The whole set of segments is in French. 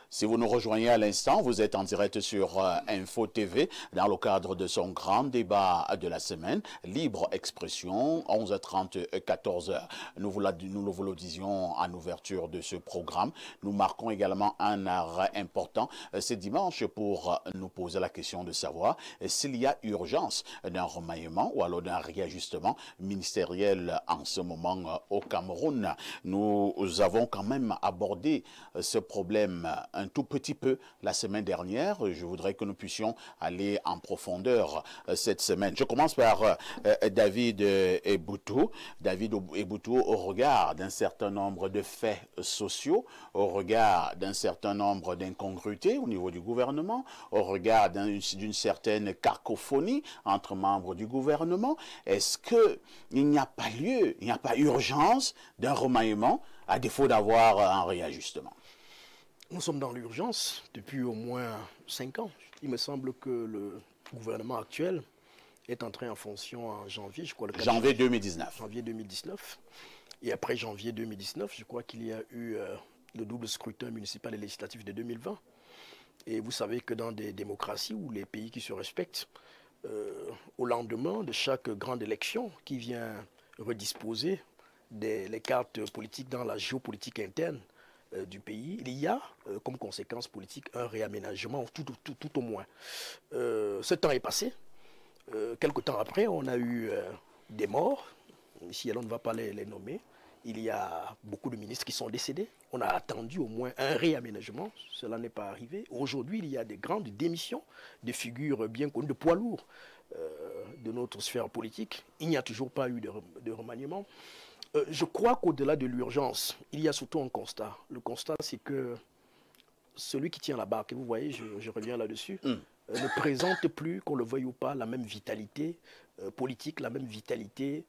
Si vous nous rejoignez à l'instant, vous êtes en direct sur Info TV dans le cadre de son grand débat de la semaine, Libre Expression, 11h30, 14h. Nous vous le disions en ouverture de ce programme. Nous marquons également un arrêt important ce dimanche pour nous poser la question de savoir s'il y a urgence d'un remaniement ou alors d'un réajustement ministériel en ce moment au Cameroun. Nous avons quand même abordé ce problème un tout petit peu la semaine dernière. Je voudrais que nous puissions aller en profondeur cette semaine. Je commence par David Eboutou. David Eboutou, au regard d'un certain nombre de faits sociaux, au regard d'un certain nombre d'incongruités au niveau du gouvernement, au regard d'une certaine cacophonie entre membres du gouvernement, est-ce qu'il n'y a pas lieu, il n'y a pas urgence d'un remaniement à défaut d'avoir un réajustement? Nous sommes dans l'urgence depuis au moins 5 ans. Il me semble que le gouvernement actuel est entré en fonction en janvier, je crois. Janvier 2019. Janvier 2019. Et après janvier 2019, je crois qu'il y a eu le double scrutin municipal et législatif de 2020. Et vous savez que dans des démocraties ou les pays qui se respectent, au lendemain de chaque grande élection qui vient redisposer les cartes politiques dans la géopolitique interne du pays, il y a comme conséquence politique un réaménagement, tout au moins. Ce temps est passé. Quelque temps après, on a eu des morts. Ici, on ne va pas les nommer. Il y a beaucoup de ministres qui sont décédés. On a attendu au moins un réaménagement. Cela n'est pas arrivé. Aujourd'hui, il y a des grandes démissions, des figures bien connues, de poids lourds de notre sphère politique. Il n'y a toujours pas eu de remaniement. Je crois qu'au-delà de l'urgence, il y a surtout un constat. Le constat, c'est que celui qui tient la barque, et vous voyez, je reviens là-dessus, ne présente plus, qu'on le veuille ou pas, la même vitalité politique, la même vitalité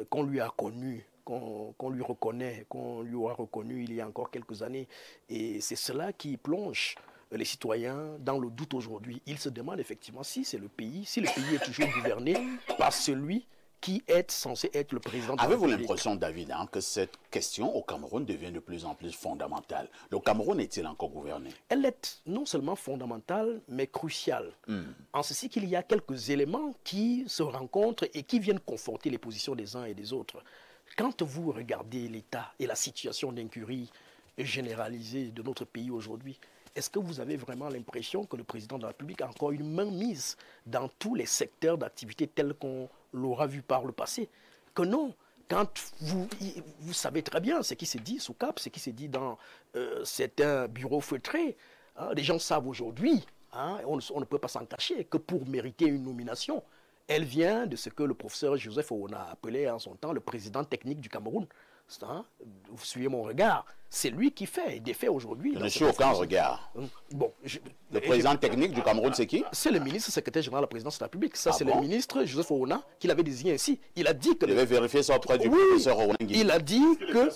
qu'on lui a connue, qu'on lui reconnaît, qu'on lui aura reconnu il y a encore quelques années. Et c'est cela qui plonge les citoyens dans le doute aujourd'hui. Ils se demandent effectivement si c'est le pays, si le pays est toujours gouverné par celui qui est censé être le président de la République. Avez-vous l'impression, David, que cette question au Cameroun devient de plus en plus fondamentale? Le Cameroun est-il encore gouverné? Elle est non seulement fondamentale, mais cruciale. En ceci qu'il y a quelques éléments qui se rencontrent et qui viennent conforter les positions des uns et des autres. Quand vous regardez l'état et la situation d'incurie généralisée de notre pays aujourd'hui, est-ce que vous avez vraiment l'impression que le président de la République a encore une main mise dans tous les secteurs d'activité tels qu'on l'aura vu par le passé? Que non. Quand vous savez très bien ce qui se dit sous Cap, ce qui se dit dans certains bureaux feutrés, hein, les gens savent aujourd'hui, hein, on ne peut pas s'en cacher, que pour mériter une nomination, elle vient de ce que le professeur Joseph Ouna a appelé en son temps le président technique du Cameroun. Hein, vous suivez mon regard, c'est lui qui fait et défait aujourd'hui. Je ne suis aucun regard. Bon, le président technique du Cameroun, c'est qui? C'est le ministre secrétaire général de la présidence de la République. Ça, c'est le ministre Joseph Ouna qui l'avait désigné ainsi. Il a dit que... Je vais vérifier ça auprès du professeur Ouna. Il a dit que...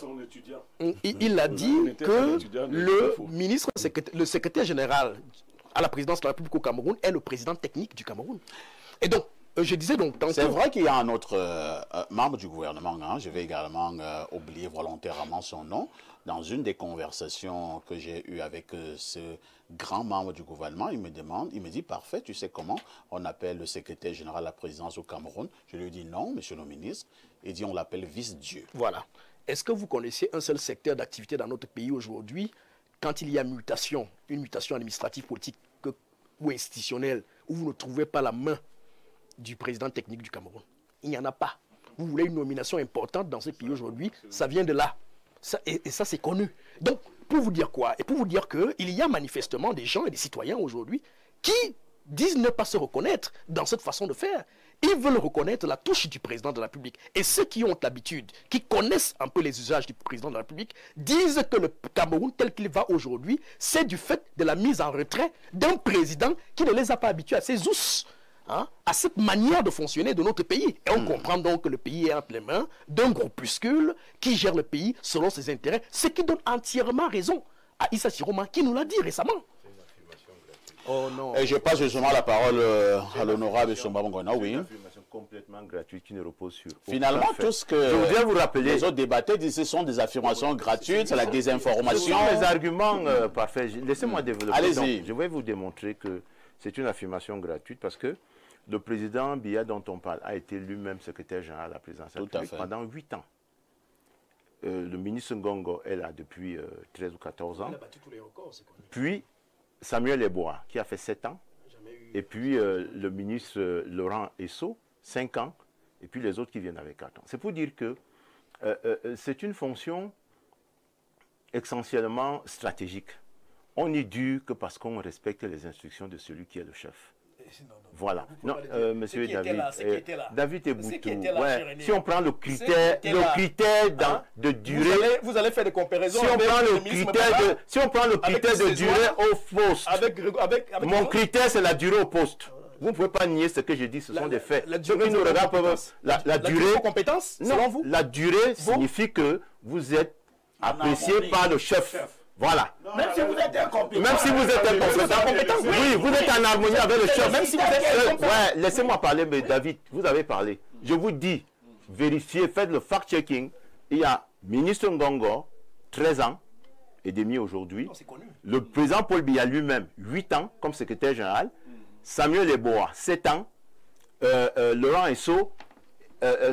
Il a dit que le ministre, le secrétaire général à la présidence de la République au Cameroun est le président technique du Cameroun. Et donc, je disais donc... C'est vrai qu'il y a un autre membre du gouvernement, hein, je vais également oublier volontairement son nom, dans une des conversations que j'ai eues avec ce grand membre du gouvernement, il me dit, parfait, tu sais comment on appelle le secrétaire général à la présidence au Cameroun? Je lui dis non, monsieur le ministre. Il dit on l'appelle vice-dieu. Voilà. Est-ce que vous connaissez un seul secteur d'activité dans notre pays aujourd'hui, quand il y a mutation, une mutation administrative, politique ou institutionnelle, où vous ne trouvez pas la main du président technique du Cameroun? Il n'y en a pas. Vous voulez une nomination importante dans ce pays aujourd'hui, ça vient de là. Et ça, c'est connu. Donc, pour vous dire quoi? Et pour vous dire qu'il y a manifestement des gens et des citoyens aujourd'hui qui disent ne pas se reconnaître dans cette façon de faire. Ils veulent reconnaître la touche du président de la République. Et ceux qui ont l'habitude, qui connaissent un peu les usages du président de la République, disent que le Cameroun tel qu'il va aujourd'hui, c'est du fait de la mise en retrait d'un président qui ne les a pas habitués à ses us. Hein, à cette manière de fonctionner de notre pays. Et on comprend donc que le pays est entre les mains d'un groupuscule qui gère le pays selon ses intérêts, ce qui donne entièrement raison à Issa Chiroma, qui nous l'a dit récemment. Oh non. Et je passe justement la parole à l'honorable Somba Mongona, oui. complètement gratuite qui ne repose sur Finalement, aucun fait. tout ce que je voudrais vous rappeler, les autres débattaient disent ce sont des affirmations gratuites, c'est la désinformation. Ce sont des arguments parfaits. Laissez-moi développer. Allez-y. Je vais vous démontrer que c'est une affirmation gratuite parce que le président Biya dont on parle a été lui-même secrétaire général à la présidence de la République pendant 8 ans. Le ministre Ngongo est là depuis 13 ou 14 ans. Il a battu tous les records, c'est connu. Puis Samuel Eboa qui a fait 7 ans. Et puis le ministre Laurent Esso, 5 ans. Et puis les autres qui viennent avec 4 ans. C'est pour dire que c'est une fonction essentiellement stratégique. On n'y dure que parce qu'on respecte les instructions de celui qui est le chef. Voilà. Non, monsieur David, David et Boutou, ouais. Si on prend le critère de durée, vous allez faire des comparaisons. Si on prend le critère de durée au poste, mon critère c'est la durée au poste. Vous ne pouvez pas nier ce que je dis, ce sont des faits. La durée compétence, selon vous? La durée signifie que vous êtes apprécié par le chef. Voilà. Même si vous êtes incompétent. Même si vous êtes incompétent. Oui, vous êtes en harmonie avec le chef. Même si vous êtes incompétent. Ouais, laissez-moi parler, mais David, vous avez parlé. Je vous dis, vérifiez, faites le fact-checking. Il y a ministre Ngongo, 13 ans et demi aujourd'hui. Le président Paul Biya lui-même, 8 ans comme secrétaire général. Samuel Eboa, 7 ans. Laurent Esso,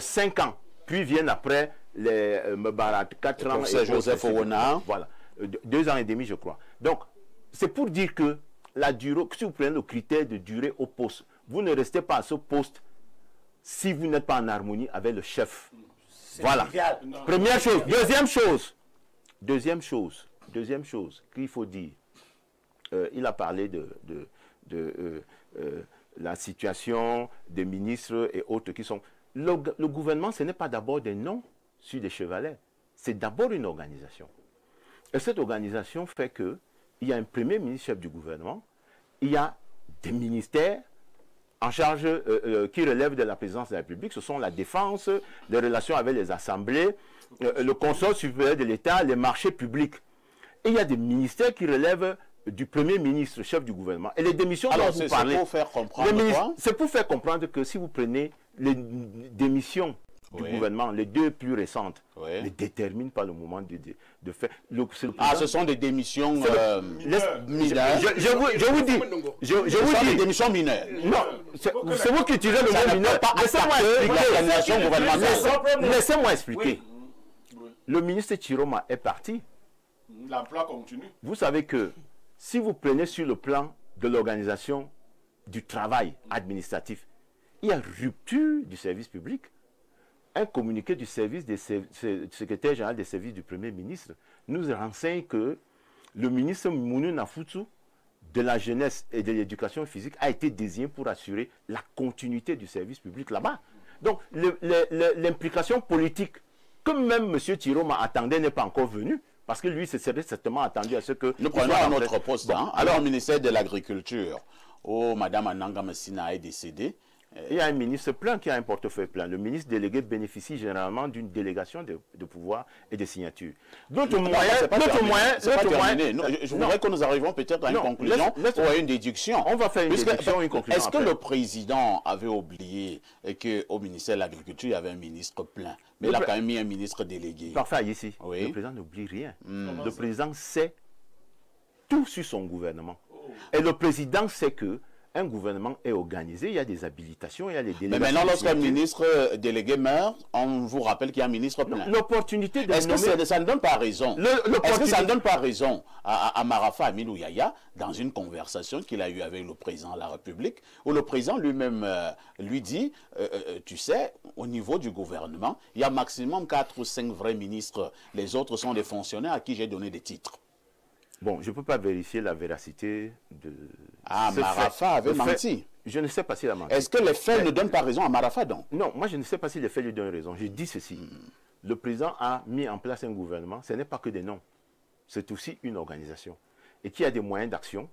5 ans. Puis viennent après les Mbarak, 4 ans. Et Joseph Owona. Voilà. 2 ans et demi, je crois. Donc, c'est pour dire que la durée, si vous prenez le critère de durée au poste, vous ne restez pas à ce poste si vous n'êtes pas en harmonie avec le chef. Voilà. Première chose. Deuxième chose qu'il faut dire. Il a parlé de la situation des ministres et autres qui sont... Le gouvernement, ce n'est pas d'abord des noms sur des chevalets. C'est d'abord une organisation. Et cette organisation fait qu'il y a un premier ministre chef du gouvernement, il y a des ministères en charge qui relèvent de la présidence de la République, ce sont la défense, les relations avec les assemblées, le conseil supérieur de l'État, les marchés publics. Et il y a des ministères qui relèvent du premier ministre chef du gouvernement. Et les démissions dont vous parlez... C'est pour faire comprendre c'est pour faire comprendre que si vous prenez les démissions du gouvernement, les 2 plus récentes, ne déterminent pas le moment de faire. Ce sont des démissions mineures. Je vous dis, des démissions mineures. Non, c'est vous qui utilisez le mot mineur. Laissez-moi expliquer. Le ministre Chiroma est parti. L'emploi continue. Vous savez que si vous prenez sur le plan de l'organisation du travail administratif, il y a rupture du service public. Un communiqué du service du secrétaire général des services du Premier ministre nous renseigne que le ministre Mounou Nafoutou de la jeunesse et de l'éducation physique a été désigné pour assurer la continuité du service public là-bas. Donc l'implication politique que même M. Chiroma attendait n'est pas encore venue, parce que lui se serait certainement attendu à ce que... Nous prenons un autre poste. Alors, au ministère de l'Agriculture, où Mme Ananga Messina est décédée, il y a un ministre plein qui a un portefeuille plein. Le ministre délégué bénéficie généralement d'une délégation de pouvoir et de signature. D'autres moyens... Je voudrais que nous arrivions peut-être à une conclusion ou à une déduction. On va faire une déduction, une conclusion. Est-ce que le président avait oublié qu'au ministère de l'Agriculture, il y avait un ministre plein? Mais il a quand même mis un ministre délégué. Parfait, ici. Le président n'oublie rien. Le président sait tout sur son gouvernement. Et le président sait que un gouvernement est organisé, il y a des habilitations, il y a les délégations. Mais maintenant, lorsqu'un ministre délégué meurt, on vous rappelle qu'il y a un ministre plein. L'opportunité de Est-ce que ça ne donne pas raison? Est-ce que ça ne donne pas raison à Marafa Amilou Yaya, dans une conversation qu'il a eue avec le président de la République, où le président lui-même lui dit, tu sais, au niveau du gouvernement, il y a maximum 4 ou 5 vrais ministres. Les autres sont des fonctionnaires à qui j'ai donné des titres. Bon, je ne peux pas vérifier la véracité de... Marafa avait menti. Je ne sais pas s'il a menti. Est-ce que les faits ne donnent pas raison à Marafa, donc? Non, moi je ne sais pas si les faits lui donnent raison. Je dis ceci. Le président a mis en place un gouvernement. Ce n'est pas que des noms. C'est aussi une organisation. Et qui a des moyens d'action.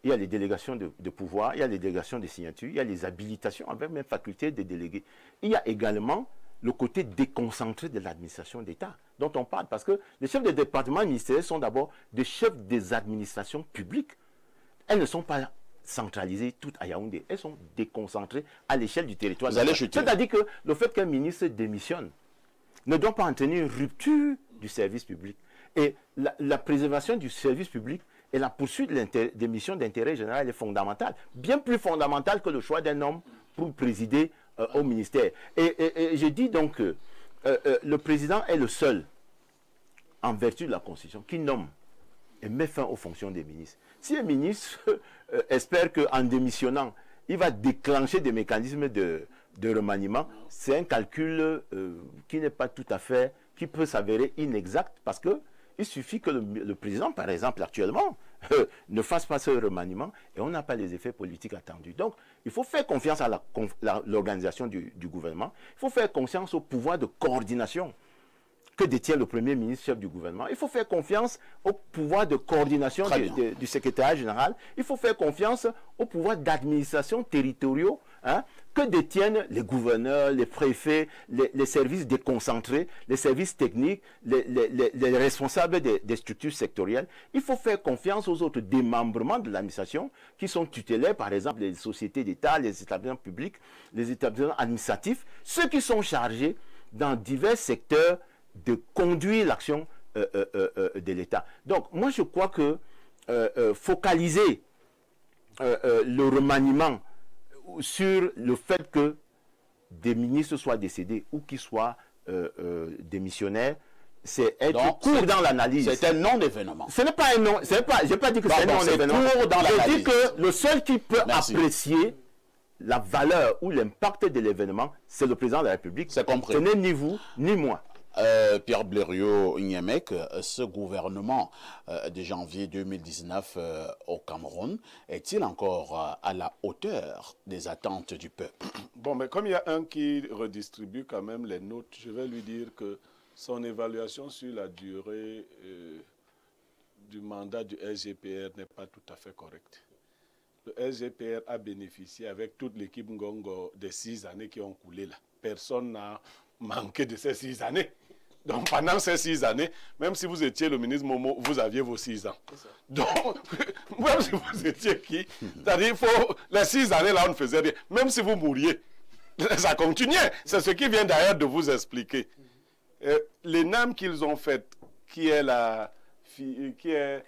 Il y a les délégations de pouvoir, il y a les délégations de signature, il y a les habilitations avec même faculté des délégués. Il y a également le côté déconcentré de l'administration d'État dont on parle. Parce que les chefs des départements ministériels sont d'abord des chefs des administrations publiques. Elles ne sont pas centralisées toutes à Yaoundé. Elles sont déconcentrées à l'échelle du territoire. Vous allez chuter. C'est-à-dire que le fait qu'un ministre démissionne ne doit pas entraîner une rupture du service public. Et la préservation du service public et la poursuite des missions d'intérêt général est fondamentale. Bien plus fondamentale que le choix d'un homme pour présider au ministère. Et je dis donc que le président est le seul, en vertu de la Constitution, qui nomme et met fin aux fonctions des ministres. Si un ministre espère qu'en démissionnant, il va déclencher des mécanismes de remaniement, c'est un calcul qui n'est pas tout à fait, qui peut s'avérer inexact, parce que il suffit que le président, par exemple, actuellement, ne fasse pas ce remaniement et on n'a pas les effets politiques attendus. Donc, il faut faire confiance à l'organisation du gouvernement. Il faut faire confiance au pouvoir de coordination que détient le Premier ministre, chef du gouvernement. Il faut faire confiance au pouvoir de coordination du secrétariat général. Il faut faire confiance au pouvoir d'administration territoriaux que détiennent les gouverneurs, les préfets, les services déconcentrés, les services techniques, les responsables des structures sectorielles. Il faut faire confiance aux autres démembrements de l'administration qui sont tutélaires, par exemple les sociétés d'État, les établissements publics, les établissements administratifs, ceux qui sont chargés dans divers secteurs de conduire l'action de l'État. Donc, moi, je crois que focaliser le remaniement sur le fait que des ministres soient décédés ou qu'ils soient démissionnaires, c'est être court dans l'analyse. C'est un non-événement. Ce n'est pas un non, je n'ai pas dit que c'est un non-événement. Je dis que le seul qui peut apprécier la valeur ou l'impact de l'événement, c'est le président de la République. C'est compris. Ce n'est ni vous, ni moi. Pierre Blériot-Nyémec, ce gouvernement de janvier 2019 au Cameroun est-il encore à la hauteur des attentes du peuple? Bon, mais comme il y a un qui redistribue quand même les notes, je vais lui dire que son évaluation sur la durée du mandat du SGPR n'est pas tout à fait correcte. Le SGPR a bénéficié avec toute l'équipe Ngongo des 6 années qui ont coulé là. Personne n'a manqué de ces 6 années. Donc pendant ces 6 années, même si vous étiez le ministre Momo, vous aviez vos 6 ans. Donc, même si vous étiez qui, c'est-à-dire les 6 années là, on ne faisait rien. Même si vous mouriez, ça continuait. C'est ce qui vient d'ailleurs de vous expliquer. Les NAM qu'ils ont faites, qui est la... qui est...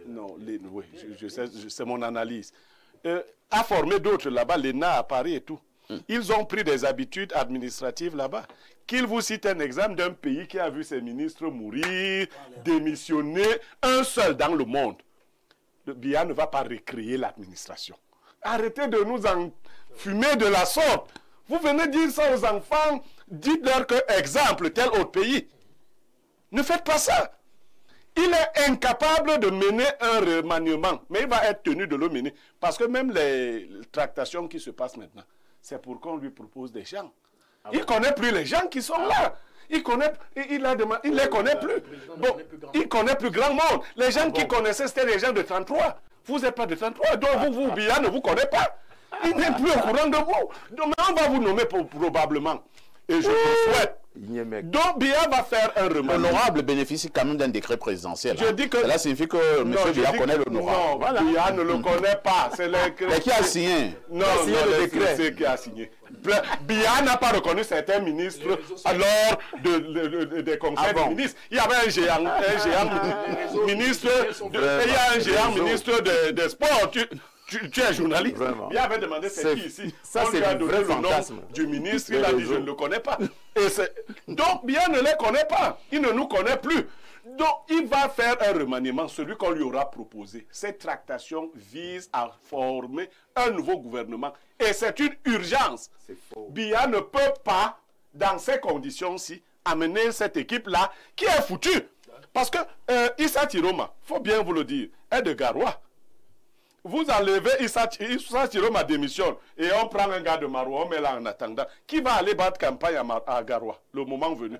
Non, oui, je sais, c'est mon analyse. A formé d'autres là-bas, l'ENA à Paris et tout. Ils ont pris des habitudes administratives là-bas. Qu'il vous cite un exemple d'un pays qui a vu ses ministres mourir, démissionner, un seul dans le monde. Le BIA ne va pas recréer l'administration. Arrêtez de nous en fumer de la sorte. Vous venez dire ça aux enfants, dites-leur que, exemple, tel autre pays. Ne faites pas ça. Il est incapable de mener un remaniement, mais il va être tenu de le mener. Parce que même les tractations qui se passent maintenant, c'est pour qu'on lui propose des gens. Il ne connaît plus les gens qui sont là. Il ne les connaît plus. Bon, il connaît plus grand monde. Les gens qui connaissaient, c'était les gens de 33. Vous n'êtes pas de 33. Donc vous, Biya ne vous connaît pas. Il n'est plus au courant de vous. Donc on va vous nommer probablement. Et je vous souhaite. Donc Biya va faire un remaniement. L'honorable bénéficie quand même d'un décret présidentiel. Je dis que... Cela signifie que M. Biya connaît l'honorable. Non, voilà. Biya ne le connaît pas. C'est mais qui a signé? Non, le décret. C'est qui a signé. Biya n'a pas reconnu certains ministres lors des conseils des ministres. Il y avait un géant ministre, il y a un géant ministre des sports. Tu es journaliste. Vraiment. Il avait demandé c'est qui ici. Ça, c'est le vrai fantasme du ministre. Il a dit je ne le connais pas. Donc Biya ne les connaît pas. Il ne nous connaît plus. Donc il va faire un remaniement, celui qu'on lui aura proposé. Cette tractation vise à former un nouveau gouvernement. Et c'est une urgence. Biya ne peut pas, dans ces conditions-ci, amener cette équipe-là qui est foutue. Parce que Issa Tiroma, il faut bien vous le dire, est de Garoua. Vous enlevez Issa Tiroma démissionne et on prend un gars de Maroua, on met là en attendant. Qui va aller battre campagne à Garoua, le moment venu?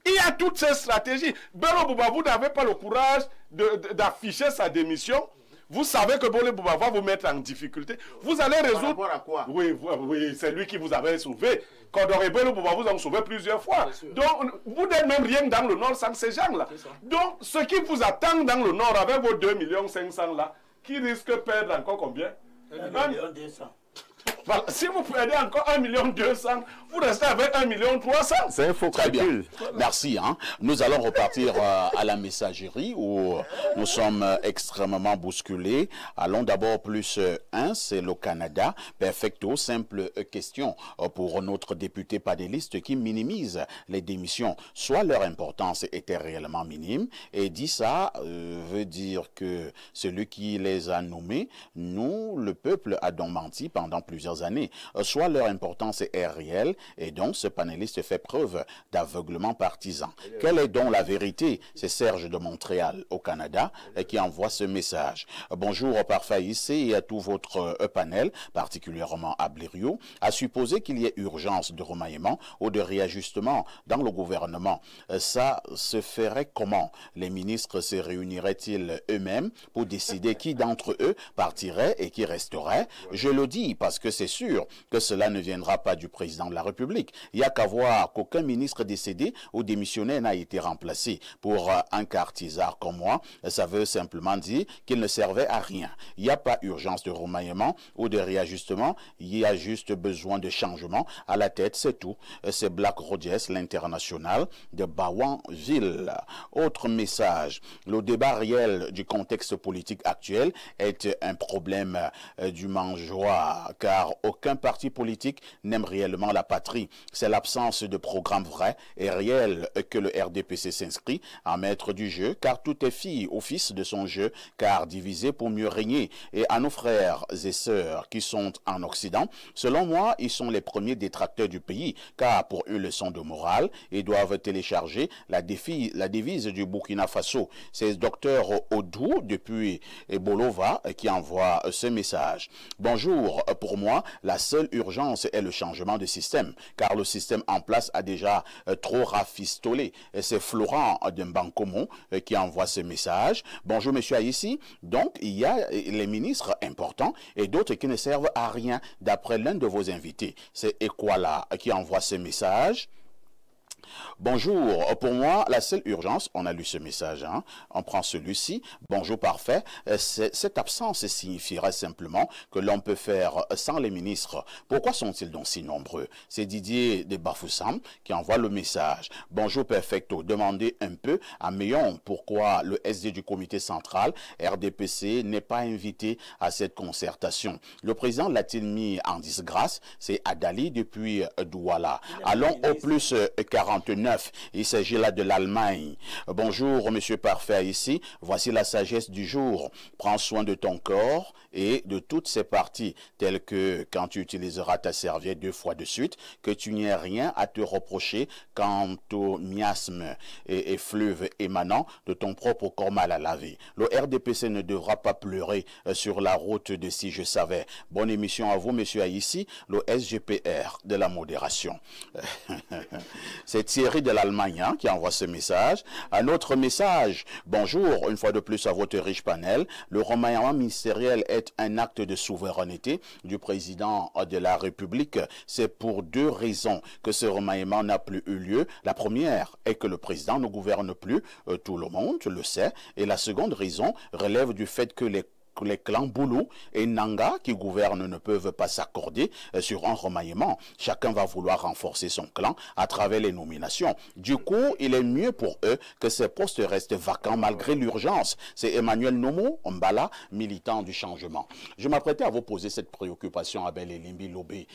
Il y a toutes ces stratégies. Bello Bouba, vous n'avez pas le courage d'afficher sa démission. Vous savez que Bello Bouba va vous mettre en difficulté. Vous allez résoudre... Par rapport à quoi? Oui, c'est lui qui vous avait sauvé. Condoré Bello Bouba vous a sauvé plusieurs fois. Donc, vous n'êtes même rien dans le Nord sans ces gens-là. Donc, ce qui vous attend dans le Nord avec vos 2 500 000 là, qui risque de perdre encore combien? 1 million 200. Voilà. Si vous perdez encore 1 200 000, vous restez avec 1 300 000. C'est un faux Très bien. calcul. Merci. Nous allons repartir à la messagerie où nous sommes extrêmement bousculés. Allons d'abord plus 1, c'est le Canada. Perfecto, simple question pour notre député panéliste qui minimise les démissions. Soit leur importance était réellement minime, et dit ça veut dire que celui qui les a nommés, nous, le peuple, a donc menti pendant plusieurs années. Soit leur importance est réelle, et donc ce panéliste fait preuve d'aveuglement partisan. Quelle est donc la vérité? C'est Serge de Montréal, au Canada, qui envoie ce message. Bonjour Parfait ici et à tout votre panel, particulièrement à Blériot, à supposer qu'il y ait urgence de remaniement ou de réajustement dans le gouvernement. Ça se ferait comment? Les ministres se réuniraient-ils eux-mêmes pour décider qui d'entre eux partirait et qui resterait? Je le dis parce que c'est sûr que cela ne viendra pas du président de la République. Il n'y a qu'à voir qu'aucun ministre décédé ou démissionnaire n'a été remplacé. Pour un cartisard comme moi, ça veut simplement dire qu'il ne servait à rien. Il n'y a pas urgence de remaniement ou de réajustement, il y a juste besoin de changement à la tête, c'est tout. C'est Black Rodies, l'international de Bawanville. Autre message, le débat réel du contexte politique actuel est un problème du mangeoire, car aucun parti politique n'aime réellement la patrie. C'est l'absence de programme vrai et réel que le RDPC s'inscrit à maître du jeu, car tout est fille au fils de son jeu, car divisé pour mieux régner. Et à nos frères et sœurs qui sont en Occident, selon moi, ils sont les premiers détracteurs du pays, car pour eux, leçon de morale, ils doivent télécharger la devise du Burkina Faso. C'est Dr Odou depuis Bolova qui envoie ce message. Bonjour, pour moi, la seule urgence est le changement de système, car le système en place a déjà trop rafistolé. C'est Florent de Mbankomo qui envoie ce message. Bonjour, monsieur Aïssi. Donc, il y a les ministres importants et d'autres qui ne servent à rien, d'après l'un de vos invités. C'est Ekwala qui envoie ce message. Bonjour, pour moi, la seule urgence, on a lu ce message, on prend celui-ci, bonjour parfait, cette absence signifierait simplement que l'on peut faire sans les ministres. Pourquoi sont-ils donc si nombreux? C'est Didier de Bafoussam qui envoie le message. Bonjour perfecto, demandez un peu à Meillon pourquoi le SD du comité central, RDPC, n'est pas invité à cette concertation. Le président l'a-t-il mis en disgrâce? C'est Adali depuis Douala. Allons au plus 49. Il s'agit là de l'Allemagne. Bonjour, monsieur parfait ici. Voici la sagesse du jour. Prends soin de ton corps et de toutes ses parties, telles que quand tu utiliseras ta serviette 2 fois de suite, que tu n'aies rien à te reprocher quant au miasme et fleuve émanant de ton propre corps mal à laver. Le RDPC ne devra pas pleurer sur la route de Si je savais. Bonne émission à vous, monsieur Aïssi, le SGPR de la modération. C'est Thierry de l'Allemagne qui envoie ce message. Un autre message. Bonjour, une fois de plus à votre riche panel. Le remaniement ministériel est un acte de souveraineté du président de la République. C'est pour 2 raisons que ce remaniement n'a plus eu lieu. La première est que le président ne gouverne plus. Tout le monde le sait. Et la seconde raison relève du fait que les clans Boulou et Nanga qui gouvernent ne peuvent pas s'accorder sur un remaniement. Chacun va vouloir renforcer son clan à travers les nominations. Du coup, il est mieux pour eux que ces postes restent vacants malgré l'urgence. C'est Emmanuel Nomo Mbala, militant du changement. Je m'apprêtais à vous poser cette préoccupation, Abel et Limbi Lobé.